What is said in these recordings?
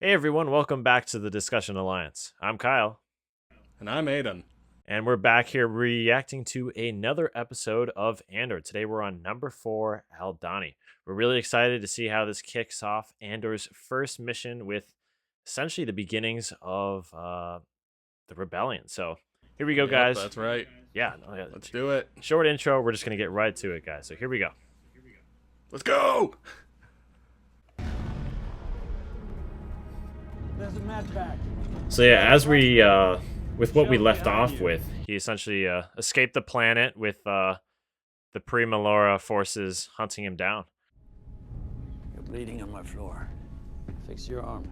Hey everyone, welcome back to the Discussion Alliance. I'm Kyle, And I'm Aidan. and we're back here reacting to another episode of Andor. Today we're on number 4, Aldani. We're really excited to see how this kicks off Andor's first mission with essentially the beginnings of the rebellion. So here we go, Yep, guys. that's right. Yeah, no, yeah, Let's do it. short intro. We're just going to get right to it, guys. So here we go. Let's go! There's a med pack. So yeah, as we with what we left off with, he essentially escaped the planet with the pre-Melora forces hunting him down. You're bleeding on my floor. Fix your arm.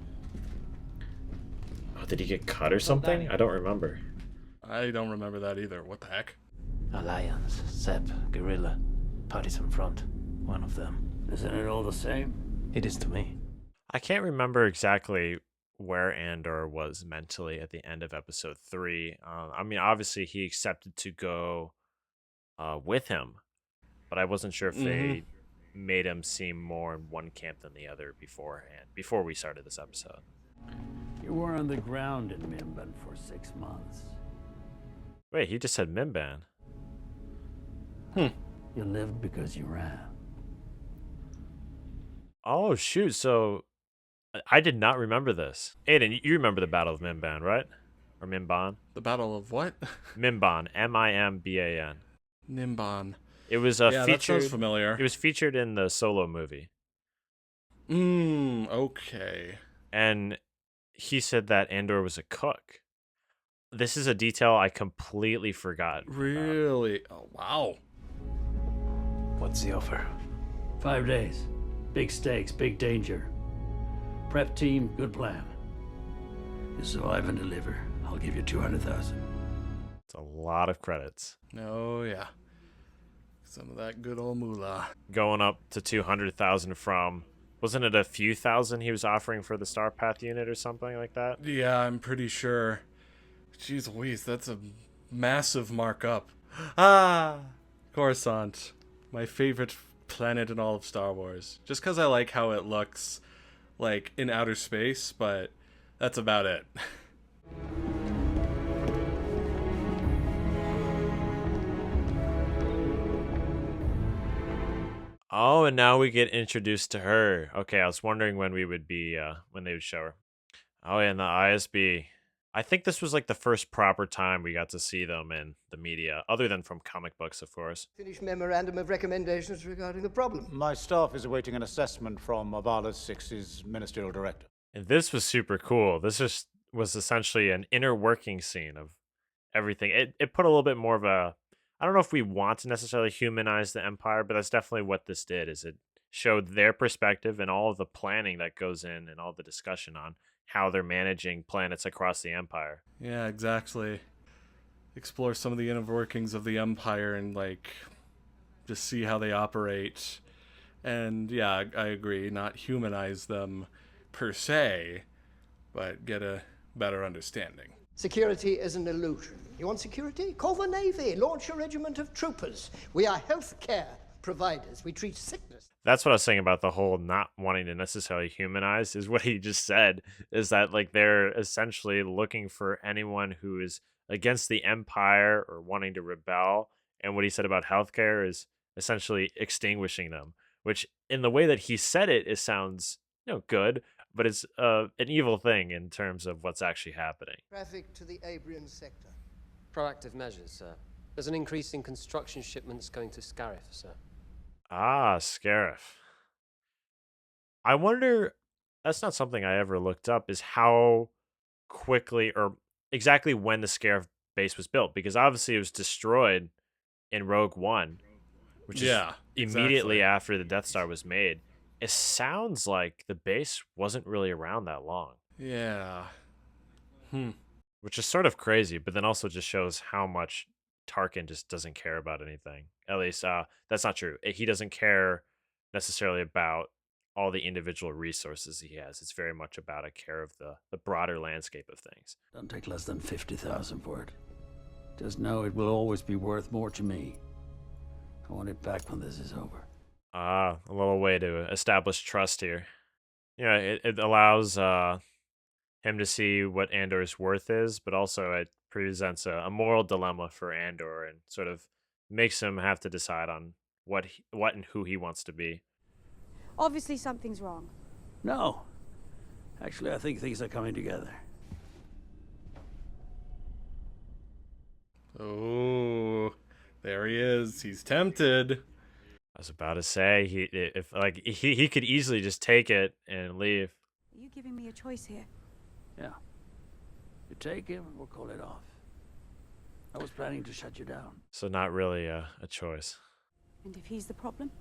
Oh, did he get cut or something? I don't remember. I don't remember that either. What the heck? Alliance, Sep, Guerrilla, Partisan Front, one of them. Isn't it all the same? It is to me. I can't remember exactly where Andor was mentally at the end of episode 3. I mean, obviously he accepted to go with him, but I wasn't sure if they made him seem more in one camp than the other beforehand, before we started this episode. You were on the ground in Mimban for 6 months. Wait, he just said Mimban. You lived because you ran. Oh, shoot. So I did not remember this. Aiden, you remember the Battle of Mimban, right? Or Mimban? The Battle of what? Mimban. Mimban. Nimban. It was Yeah, that featured. sounds familiar. It was featured in the Solo movie, Okay. and he said that Andor was a cook. This is a detail I completely forgot. about. Really? Oh, wow. What's the offer? 5 days. Big stakes, big danger. Prep team, good plan. You survive and deliver. I'll give you 200,000. It's a lot of credits, Oh, yeah. Some of that good old moolah. going up to 200,000 from. Wasn't it a few thousand he was offering for the Star Path unit or something like that? Yeah, I'm pretty sure. Jeez Louise, that's a massive markup. Ah! Coruscant. My favorite planet in all of Star Wars. Just because I like how it looks, like, in outer space, but that's about it. Oh, and now we get introduced to her. Okay, I was wondering when we would be when they would show her. Oh, yeah, and the ISB. I think this was like the first proper time we got to see them in the media, other than from comic books, of course. Finished memorandum of recommendations regarding the problem. My staff is awaiting an assessment from Avala Six's ministerial director. And this was super cool. Was essentially an inner working scene of everything. It put a little bit more of a, I don't know if we want to necessarily humanize the Empire, but that's definitely what this did. Is it showed their perspective and all of the planning that goes in and all the discussion on how they're managing planets across the Empire. Yeah, exactly. Explore some of the inner workings of the Empire and, like, just see how they operate. And, yeah, I agree. Not humanize them per se, but get a better understanding. Security is an illusion. You want security? Call the Navy. Launch a regiment of troopers. We are health care providers. We treat sickness. That's what I was saying about the whole not wanting to necessarily humanize is what he just said, is that like they're essentially looking for anyone who is against the Empire or wanting to rebel. And what he said about healthcare is essentially extinguishing them, which in the way that he said it, it sounds, good, but it's an evil thing in terms of what's actually happening. Traffic to the Abrian sector. Proactive measures, sir. There's an increase in construction shipments going to Scarif, sir. Ah, Scarif. I wonder, that's not something I ever looked up, is how quickly or exactly when the Scarif base was built, because obviously it was destroyed in Rogue One, which Yeah, is immediately exactly. after the Death Star was made. It sounds like the base wasn't really around that long, Yeah. which is sort of crazy, but then also just shows how much Tarkin just doesn't care about anything. At least that's not true. He doesn't care necessarily about all the individual resources he has. It's very much about a care of the broader landscape of things. Don't take less than 50,000 for it. Just know it will always be worth more to me. I want it back when this is over. A little way to establish trust here. It allows him to see what Andor's worth is, but also it presents a moral dilemma for Andor and sort of makes him have to decide on what and who he wants to be. Obviously something's wrong. No. Actually, I think things are coming together. Oh, there he is. He's tempted. I was about to say he could easily just take it and leave. Are you giving me a choice here? Yeah. You take him, we'll call it off. I was planning to shut you down. So not really a choice. And if he's the problem?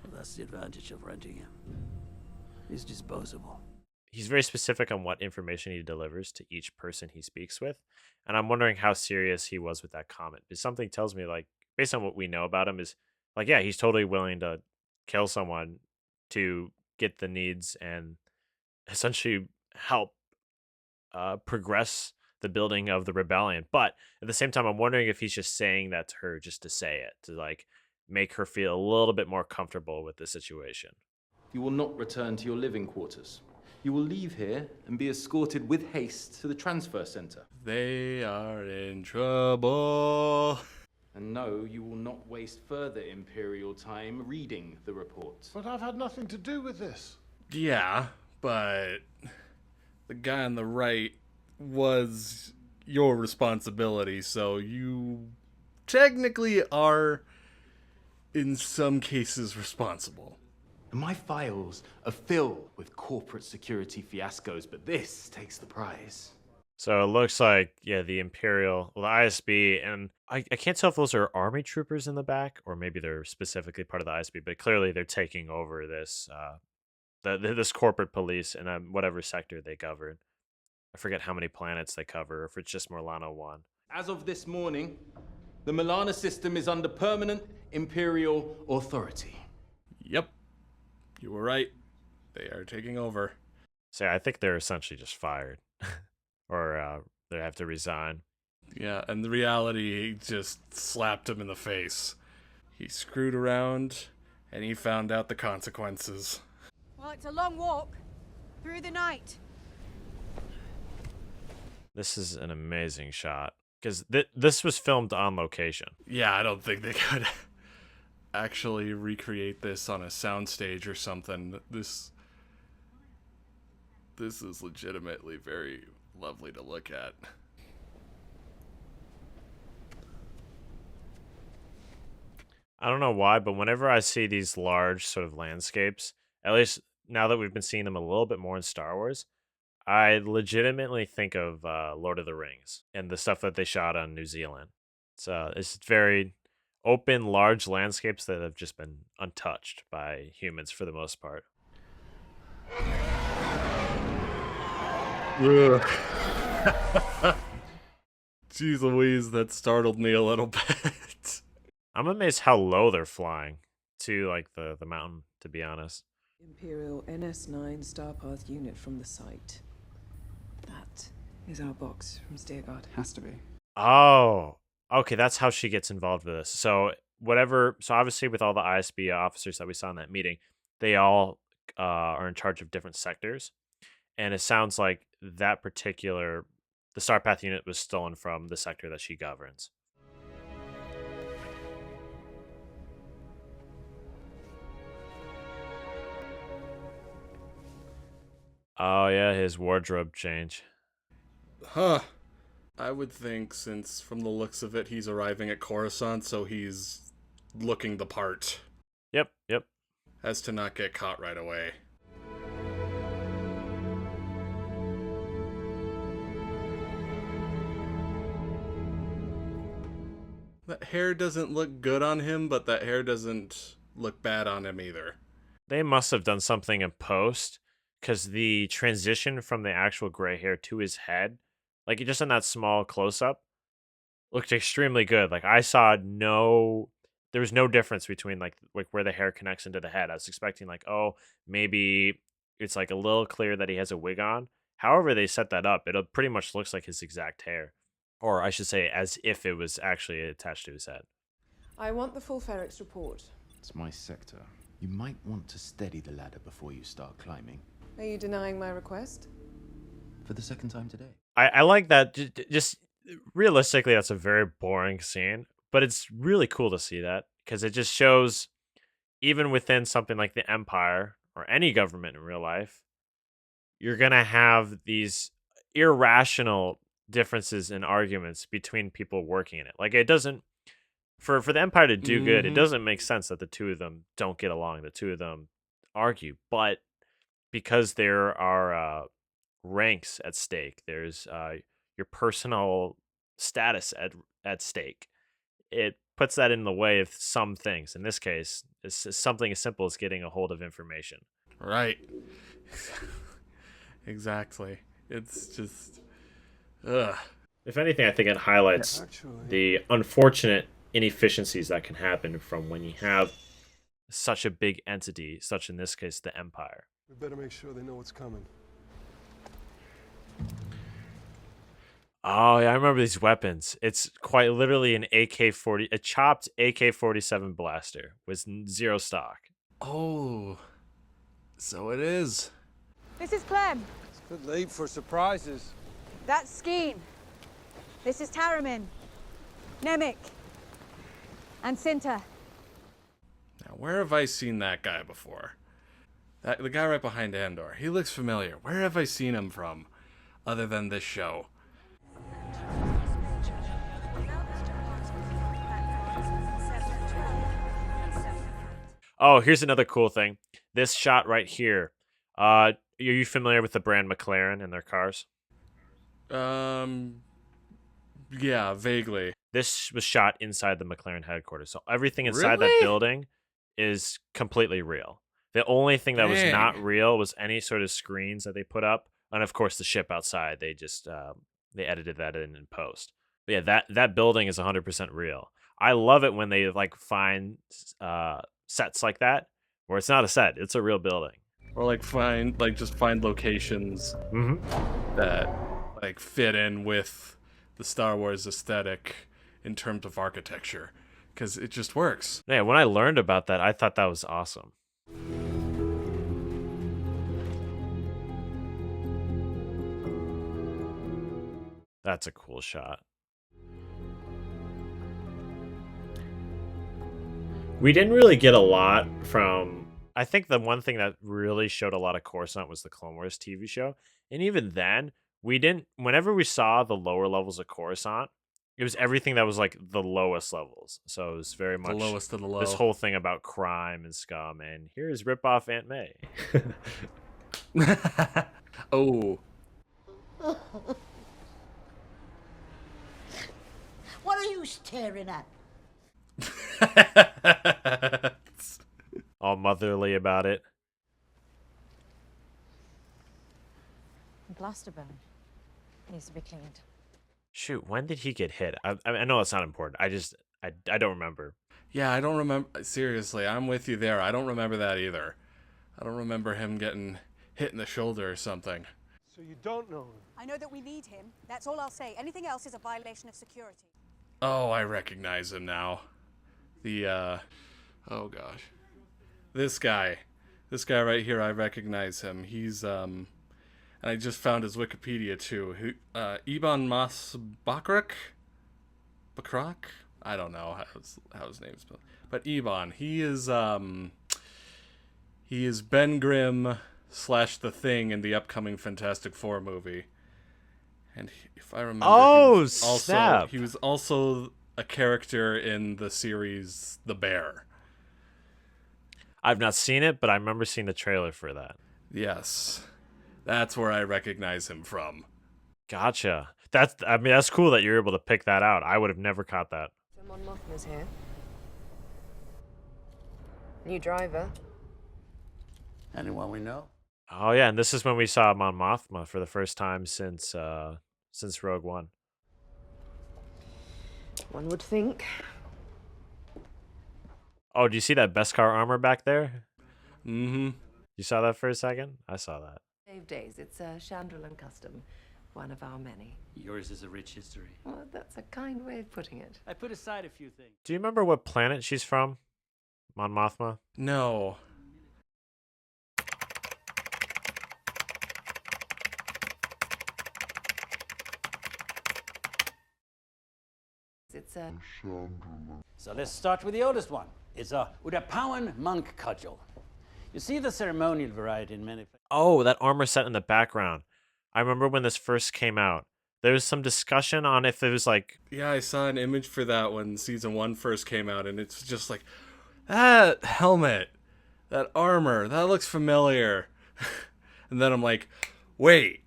Well, that's the advantage of renting him. He's disposable. He's very specific on what information he delivers to each person he speaks with, and I'm wondering how serious he was with that comment. Because something tells me, like, based on what we know about him, is like, yeah, he's totally willing to kill someone to get the needs and essentially help progress the building of the rebellion. But at the same time, I'm wondering if he's just saying that to her just to say it, to like make her feel a little bit more comfortable with the situation. You will not return to your living quarters. You will leave here and be escorted with haste to the transfer center. They are in trouble. And no, you will not waste further Imperial time reading the report. But I've had nothing to do with this. Yeah, but the guy on the right was your responsibility, so you technically are, in some cases, responsible. And my files are filled with corporate security fiascos, but this takes the prize. So it looks like, yeah, the the ISB, and I can't tell if those are army troopers in the back, or maybe they're specifically part of the ISB, but clearly they're taking over this this corporate police in whatever sector they govern. I forget how many planets they cover, or if it's just Morlano 1. As of this morning, the Milana system is under permanent Imperial authority. Yep, you were right. They are taking over. So I think they're essentially just fired, or they have to resign. Yeah, and the reality, he just slapped him in the face. He screwed around, and he found out the consequences. Well, it's a long walk. Through the night. This is an amazing shot, because this was filmed on location. Yeah, I don't think they could actually recreate this on a soundstage or something. This is legitimately very lovely to look at. I don't know why, but whenever I see these large sort of landscapes, at least now that we've been seeing them a little bit more in Star Wars, I legitimately think of Lord of the Rings and the stuff that they shot on New Zealand. It's very open, large landscapes that have just been untouched by humans for the most part. Jeez Louise, that startled me a little bit. I'm amazed how low they're flying to like the mountain, to be honest. Imperial NS9 Starpath unit from the site. That is our box from Steerguard. Has to be. Oh, okay, that's how she gets involved with this. So obviously with all the ISB officers that we saw in that meeting, they all are in charge of different sectors. And it sounds like the Starpath unit was stolen from the sector that she governs. Oh yeah, his wardrobe change. Huh. I would think, since from the looks of it, he's arriving at Coruscant, so he's looking the part. Yep. As to not get caught right away. That hair doesn't look good on him, but that hair doesn't look bad on him either. They must have done something in post, because the transition from the actual gray hair to his head, like just in that small close-up, looked extremely good. Like I saw there was no difference between like where the hair connects into the head. I was expecting like, oh, maybe it's like a little clear that he has a wig on. However they set that up, it pretty much looks like his exact hair. Or I should say, as if it was actually attached to his head. I want the full Ferrex report. It's my sector. You might want to steady the ladder before you start climbing. Are you denying my request? for the second time today. I like that. Just realistically, that's a very boring scene, but it's really cool to see that because it just shows, even within something like the Empire or any government in real life, you're gonna have these irrational differences in arguments between people working in it. Like it doesn't for the Empire to do good, it doesn't make sense that the two of them don't get along. The two of them argue, but because there are ranks at stake, there's your personal status at stake. It puts that in the way of some things. In this case, it's something as simple as getting a hold of information. Right. Exactly. It's just, ugh. If anything, I think it highlights the unfortunate inefficiencies that can happen from when you have such a big entity, such in this case the Empire. We better make sure they know what's coming. Oh yeah, I remember these weapons. It's quite literally an AK-40, a chopped AK-47 blaster with zero stock. Oh, so it is. This is Clem. It's a bit late for surprises. That's Skeen. This is Taramin, Nemik, and Sinta. Now, where have I seen that guy before? The guy right behind Andor. He looks familiar. Where have I seen him from, other than this show? Oh, here's another cool thing. This shot right here. Are you familiar with the brand McLaren and their cars? Yeah, vaguely. This was shot inside the McLaren headquarters. So everything inside that building is completely real. The only thing that was not real was any sort of screens that they put up. And of course the ship outside. They just they edited that in post. But yeah, that building is 100% real. I love it when they like find sets like that where it's not a set, it's a real building. Or like find locations that like fit in with the Star Wars aesthetic in terms of architecture, because it just works. Yeah, when I learned about that, I thought that was awesome. That's a cool shot. We didn't really get a lot from... I think the one thing that really showed a lot of Coruscant was the Clone Wars TV show. And even then, we didn't... Whenever we saw the lower levels of Coruscant, it was everything that was like the lowest levels. So it was very much... The lowest of the low. This whole thing about crime and scum. And here's rip-off Aunt May. Oh. What are you staring at? All motherly about it. Blaster burn needs to be cleaned. Shoot, when did he get hit? I know it's not important. I don't remember. Yeah, I don't remember. Seriously, I'm with you there. I don't remember that either. I don't remember him getting hit in the shoulder or something. So you don't know him? I know that we need him. That's all I'll say. Anything else is a violation of security. Oh, I recognize him now. Oh gosh. This guy right here, I recognize him. He's, and I just found his Wikipedia too. Ibn Mas Bakrak? I don't know how his name's spelled. But Ibn, he is Ben Grimm / The Thing in the upcoming Fantastic Four movie. And if I remember, he was also a character in the series The Bear. I've not seen it, but I remember seeing the trailer for that. Yes. That's where I recognize him from. Gotcha. That's cool that you're able to pick that out. I would have never caught that. Mon Mothma's here. New driver. Anyone we know? Oh yeah, and this is when we saw Mon Mothma for the first time since Rogue One. One would think. Oh, do you see that Beskar armor back there? Mm-hmm. You saw that for a second? I saw that. Dave Days, it's a Chandrilan custom, one of our many. Yours is a rich history. Well, that's a kind way of putting it. I put aside a few things. Do you remember what planet she's from? Mon Mothma? No. It's a... So let's start with the oldest one. It's a Udapawan monk cudgel. You see the ceremonial variety in many... Oh, that armor set in the background. I remember when this first came out. There was some discussion on if it was like... Yeah, I saw an image for that when season 1 first came out, and it's just like, that helmet, that armor, that looks familiar. And then I'm like, wait,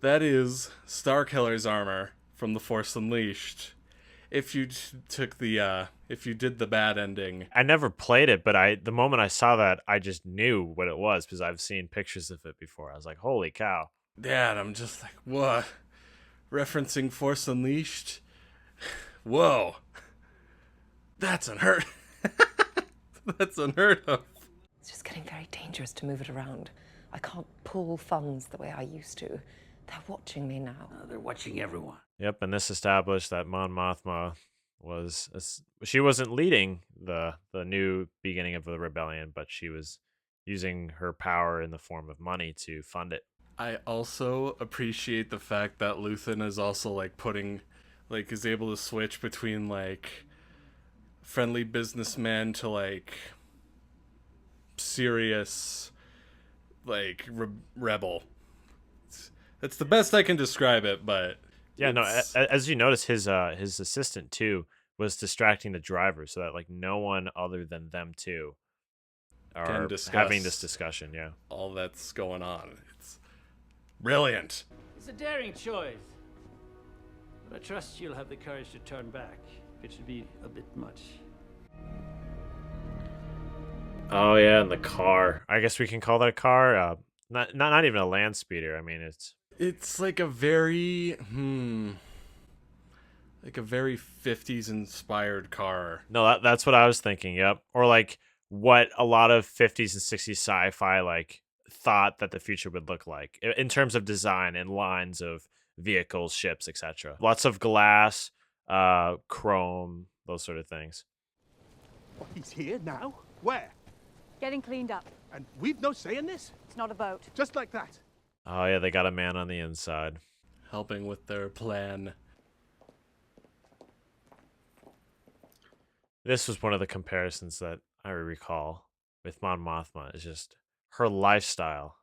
that is Starkiller's armor from The Force Unleashed. If you took the, if you did the bad ending. I never played it, but the moment I saw that, I just knew what it was because I've seen pictures of it before. I was like, holy cow. Yeah, and I'm just like, what? Referencing Force Unleashed? Whoa. That's unheard. That's unheard of. It's just getting very dangerous to move it around. I can't pull funds the way I used to. They're watching me now. They're watching everyone. Yep, and this established that Mon Mothma she wasn't leading the new beginning of the rebellion, but she was using her power in the form of money to fund it. I also appreciate the fact that Luthen is also like is able to switch between like friendly businessman to like serious like rebel. That's the best I can describe it, but yeah, no. As you notice, his assistant too was distracting the driver, so that like no one other than them two are having this discussion. Yeah, all that's going on. It's brilliant. It's a daring choice, but I trust you'll have the courage to turn back. It should be a bit much. Oh yeah, and the car. I guess we can call that a car. Not even a land speeder. I mean, it's like a very like a very 50s inspired car. No, that's what I was thinking. Yep, or like what a lot of 50s and 60s sci-fi like thought that the future would look like in terms of design and lines of vehicles, ships, etc. Lots of glass, chrome, those sort of things. He's here now? Where? Getting cleaned up. And we've no say in this? It's not a boat. Just like that. Oh yeah, they got a man on the inside. Helping with their plan. This was one of the comparisons that I recall with Mon Mothma. Is just her lifestyle.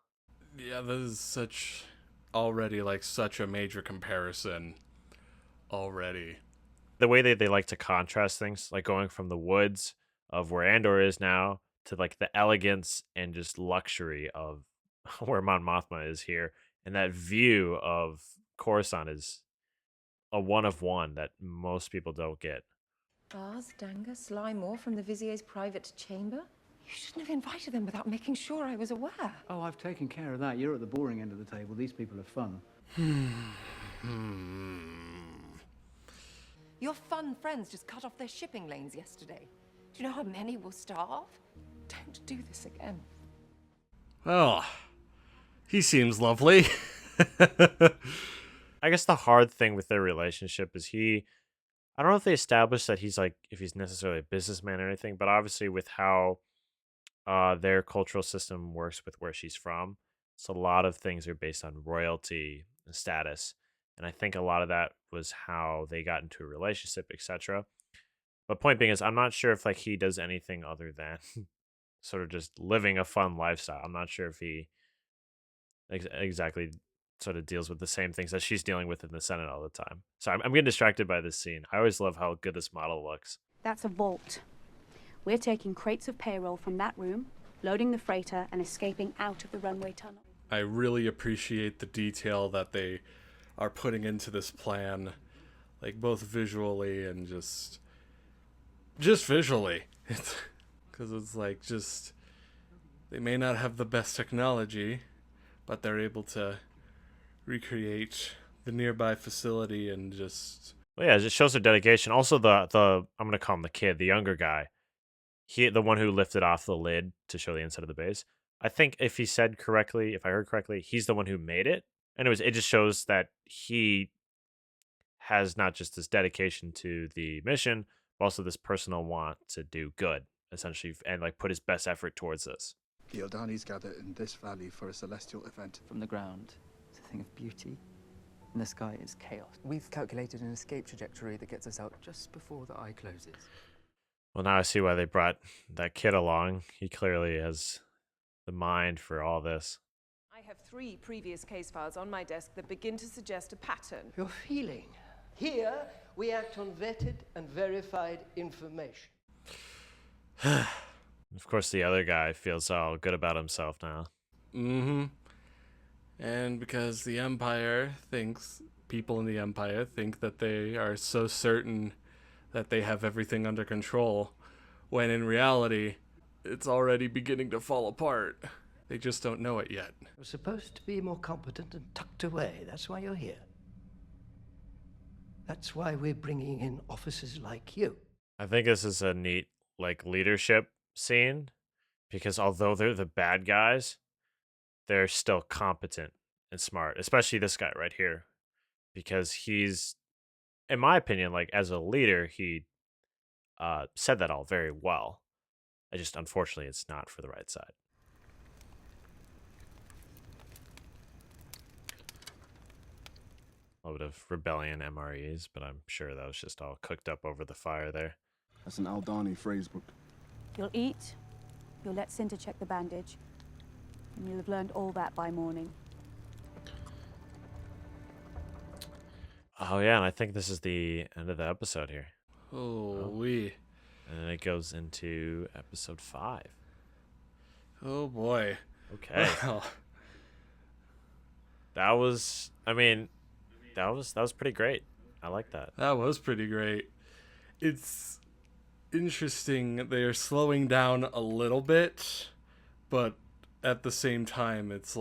Yeah, this is such a major comparison already. The way they like to contrast things, like going from the woods of where Andor is now to like the elegance and just luxury of where Mon Mothma is here. And that view of Coruscant is a one of one that most people don't get. Ars, Danga, Sly Moore from the Vizier's private chamber? You shouldn't have invited them without making sure I was aware. Oh, I've taken care of that. You're at the boring end of the table. These people are fun. Your fun friends just cut off their shipping lanes yesterday. Do you know how many will starve? Don't do this again. Well, he seems lovely. I guess the hard thing with their relationship is I don't know if they established that if he's necessarily a businessman or anything, but obviously with how their cultural system works with where she's from, so a lot of things are based on royalty and status. And I think a lot of that was how they got into a relationship, etc. But point being is, I'm not sure if like he does anything other than sort of just living a fun lifestyle. I'm not sure if he exactly sort of deals with the same things that she's dealing with in the Senate all the time. So I'm getting distracted by this scene. I always love how good this model looks. That's a vault. We're taking crates of payroll from that room, loading the freighter, and escaping out of the runway tunnel. I really appreciate the detail that they are putting into this plan, like both visually and just visually. Because it's like they may not have the best technology, but they're able to recreate the nearby facility and just... Well, yeah, it shows their dedication. Also, the I'm going to call him the kid, the younger guy. The one who lifted off the lid to show the inside of the base. I think if I heard correctly, he's the one who made it. Anyways, it just shows that he has not just this dedication to the mission, but also this personal want to do good, essentially, and like put his best effort towards this. The Eldani's gather in this valley for a celestial event. From the ground, it's a thing of beauty, in the sky is chaos. We've calculated an escape trajectory that gets us out just before the eye closes. Well, now I see why they brought that kid along. He clearly has the mind for all this. I have 3 previous case files on my desk that begin to suggest a pattern. Your feeling. Here, we act on vetted and verified information. Of course, the other guy feels all good about himself now. Mm-hmm. And because the Empire thinks, people in the Empire think that they are so certain that they have everything under control, when in reality, it's already beginning to fall apart. They just don't know it yet. You're supposed to be more competent and tucked away. That's why you're here. That's why we're bringing in officers like you. I think this is a neat, leadership scene, because although they're the bad guys, they're still competent and smart, especially this guy right here, because he's, in my opinion, as a leader, he said that all very well. Unfortunately, it's not for the right side. A little bit of rebellion MREs, but I'm sure that was just all cooked up over the fire there. That's an Aldani phrase book. You'll eat, you'll let Cinta check the bandage, and you'll have learned all that by morning. Oh, yeah, and I think this is the end of the episode here. Holy. And then it goes into episode 5. Oh, boy. Okay. Well. That was pretty great. I like that. That was pretty great. It's interesting. They are slowing down a little bit, but at the same time, it's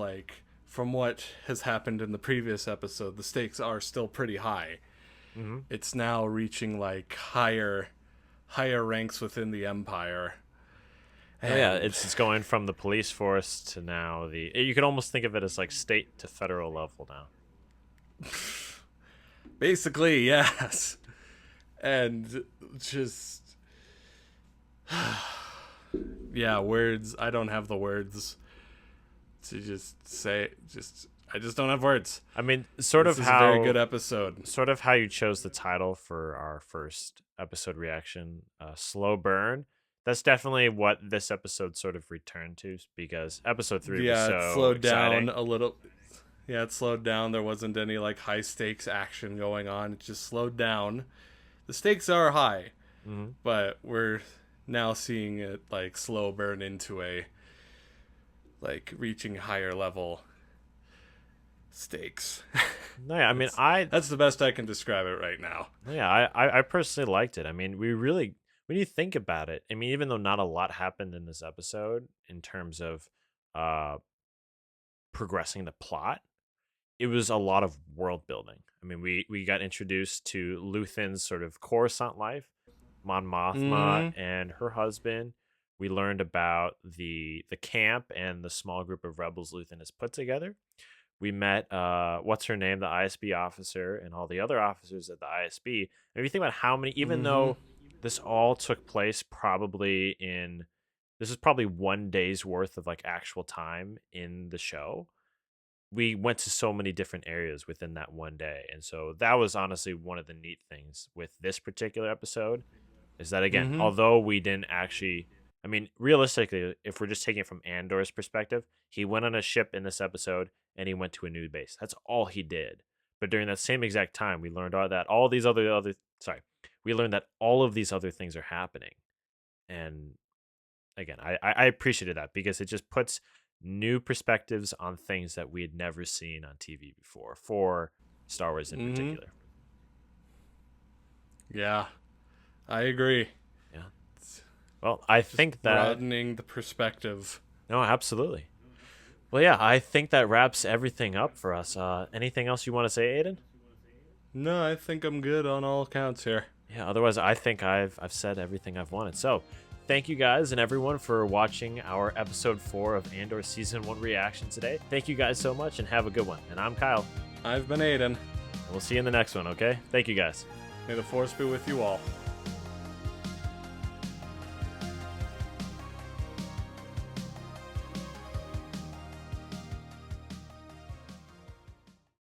from what has happened in the previous episode, the stakes are still pretty high. Mm-hmm. It's now reaching higher ranks within the Empire. Yeah, it's going from the police force to now you could almost think of it as state to federal level now. Basically, yes. And just yeah, words. I don't have the words to just say. I just don't have words. I mean, sort of this how is a very good episode. Sort of how you chose the title for our first episode reaction, Slow Burn. That's definitely what this episode sort of returned to, because episode 3 was so it slowed exciting. down a little. Yeah, it slowed down. There wasn't any high stakes action going on. It just slowed down. The stakes are high, but we're now seeing it slow burn into a reaching higher level stakes. No, yeah, I mean, that's the best I can describe it right now. Yeah, I personally liked it. I mean, when you think about it, I mean, even though not a lot happened in this episode in terms of progressing the plot, it was a lot of world building. I mean, we got introduced to Luthen's sort of Coruscant life, Mon Mothma and her husband. We learned about the camp and the small group of rebels Luthen has put together. We met what's her name, the ISB officer, and all the other officers at the ISB. And if you think about how many, even though this all took place this is probably 1 day's worth of actual time in the show. We went to so many different areas within that 1 day. And so that was honestly one of the neat things with this particular episode, is that, again, although we didn't actually, I mean, realistically, if we're just taking it from Andor's perspective, he went on a ship in this episode and he went to a new base. That's all he did. But during that same exact time, we learned we learned that all of these other things are happening. And again, I appreciated that, because it just puts new perspectives on things that we had never seen on TV before, for Star Wars in particular. Yeah, I agree. Yeah. Well, I think that broadening the perspective. No, absolutely. Well, yeah, I think that wraps everything up for us. Anything else you want to say, Aidan? No, I think I'm good on all counts here. Yeah, otherwise I think I've said everything I've wanted. So, thank you guys and everyone for watching our episode 4 of Andor Season 1 reaction today. Thank you guys so much and have a good one. And I'm Kyle. I've been Aidan. We'll see you in the next one, okay? Thank you guys. May the Force be with you all.